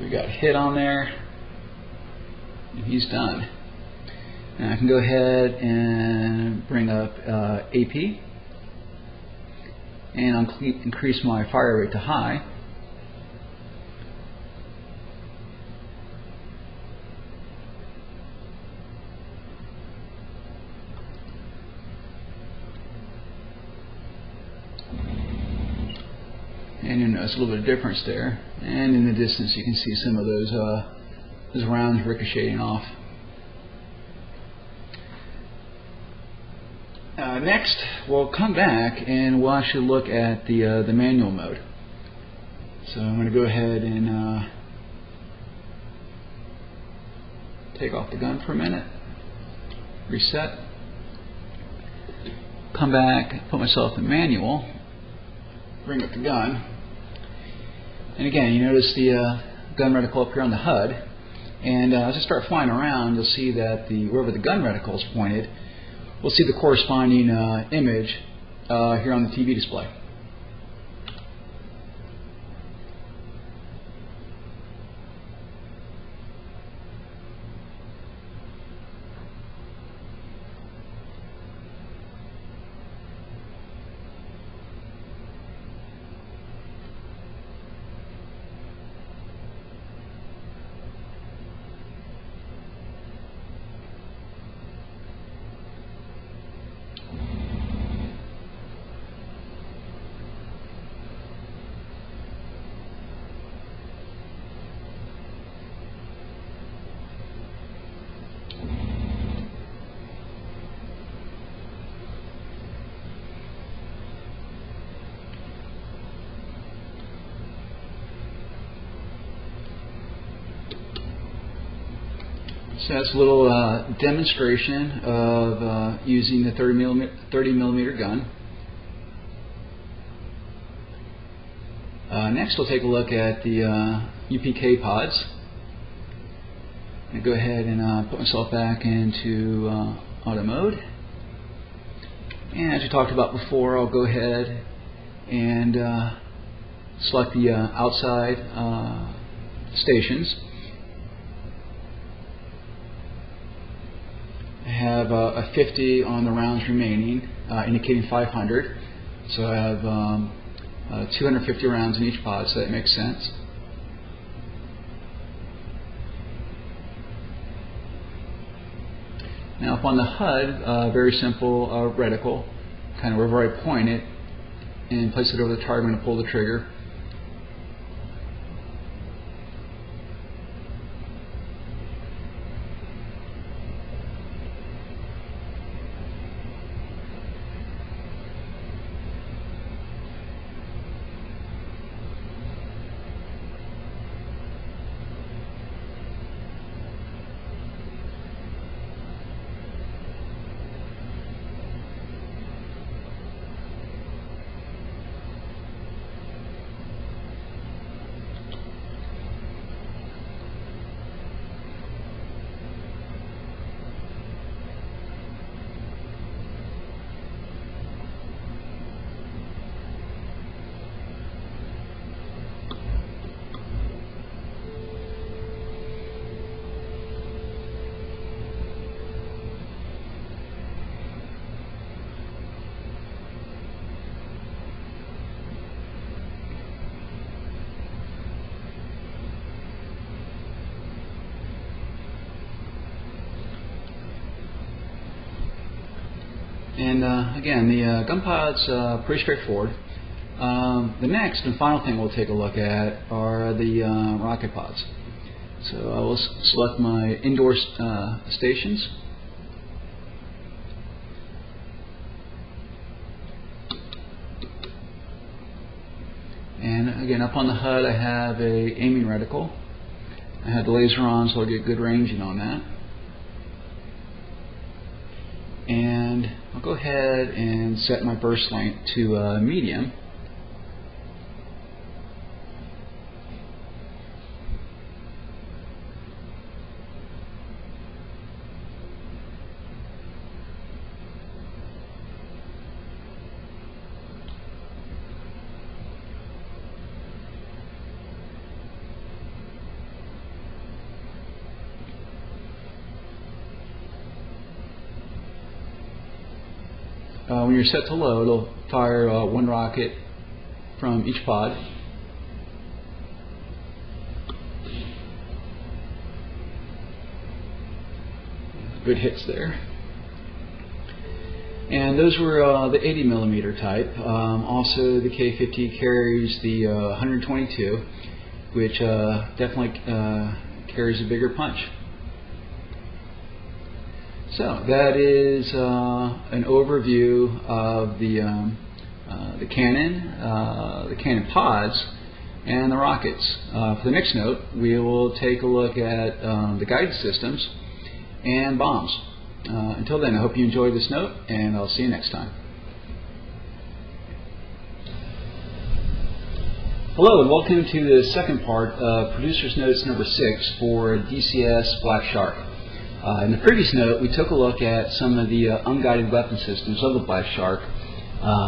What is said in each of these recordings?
we got hit on there, and he's done. And I can go ahead and bring up AP, and I'll increase my fire rate to high. And you'll notice a little bit of difference there. And in the distance you can see some of those rounds ricocheting off. Next, we'll come back and we'll actually look at the manual mode. So I'm going to go ahead and take off the gun for a minute, reset, come back, put myself in manual, bring up the gun, and again you notice the gun reticle up here on the HUD, and as I start flying around you'll see that wherever the gun reticle is pointed, we'll see the corresponding image here on the TV display. So that's a little demonstration of using the 30 millimeter gun. Next we'll take a look at the UPK pods. I'm going to go ahead and put myself back into auto mode. And as we talked about before, I'll go ahead and select the outside stations. I have a 50 on the rounds remaining, indicating 500. So I have 250 rounds in each pod, so that makes sense. Now up on the HUD, very simple reticle, kind of wherever I point it and place it over the target, I'm going to pull the trigger. And again, the gun pod's pretty straightforward. The next and final thing we'll take a look at are the rocket pods. So I will select my indoor stations. And again, up on the HUD I have a aiming reticle. I have the laser on, so I'll get good ranging on that. And I'll go ahead and set my burst length to medium. when you're set to load, it'll fire one rocket from each pod. Good hits there. And those were the 80 millimeter type. Also, the Ka-50 carries the 122, which definitely carries a bigger punch. So that is an overview of the cannon pods and the rockets. For the next note, we will take a look at the guided systems and bombs. Until then, I hope you enjoyed this note, and I'll see you next time. Hello, and welcome to the second part of Producer's Notes number 6 for DCS Black Shark. In the previous note, we took a look at some of the unguided weapon systems of the Black Shark,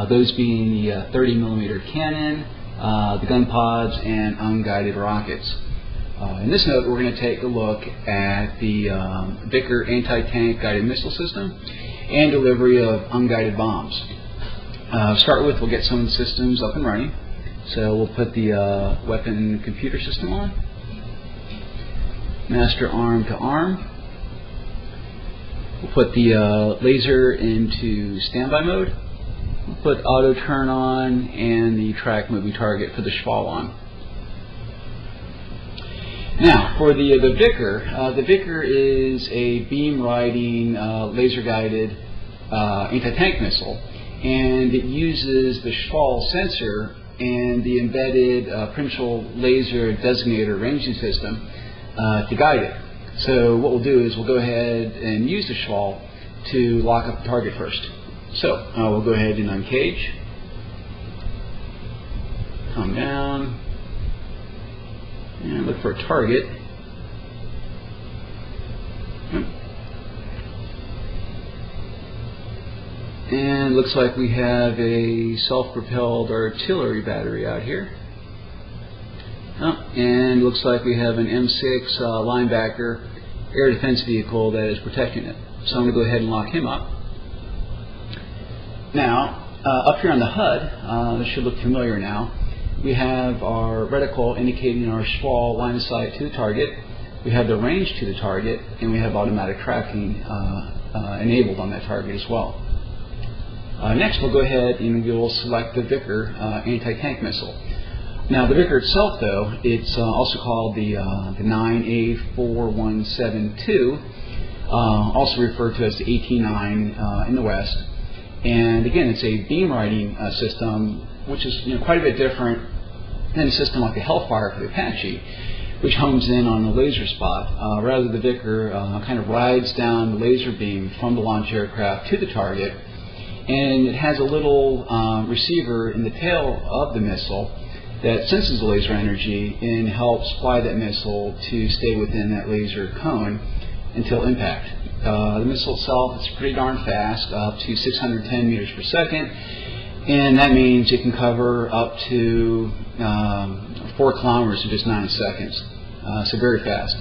those being the 30 millimeter cannon, the gun pods, and unguided rockets. In this note, we're going to take a look at the Vickers anti-tank guided missile system and delivery of unguided bombs. To start with, we'll get some of the systems up and running. So we'll put the weapon computer system on, master arm to arm. We'll put the laser into standby mode. We'll put auto turn on and the track moving target for the Schwal on. Now, for the Vickers is a beam riding laser guided anti-tank missile, and it uses the Schwal sensor and the embedded provincial laser designator ranging system to guide it. So what we'll do is we'll go ahead and use the Schwal to lock up the target first. So we'll go ahead and uncage, come down, and look for a target. And looks like we have a self-propelled artillery battery out here. And looks like we have an M6 linebacker air defense vehicle that is protecting it. So I'm going to go ahead and lock him up. Now, up here on the HUD, this should look familiar now. We have our reticle indicating our Schwal line of sight to the target. We have the range to the target, and we have automatic tracking enabled on that target as well. Next, we'll go ahead and we'll select the Vickers anti-tank missile. Now, the Vickers itself, though, it's also called the 9A4172, also referred to as the 18-9 in the West. And again, it's a beam riding system, which is quite a bit different than a system like the Hellfire for the Apache, which homes in on the laser spot. Rather, the Vickers kind of rides down the laser beam from the launch aircraft to the target, and it has a little receiver in the tail of the missile that senses the laser energy and helps fly that missile to stay within that laser cone until impact. The missile itself is pretty darn fast, up to 610 meters per second, and that means it can cover up to 4 kilometers in just 9 seconds. So very fast.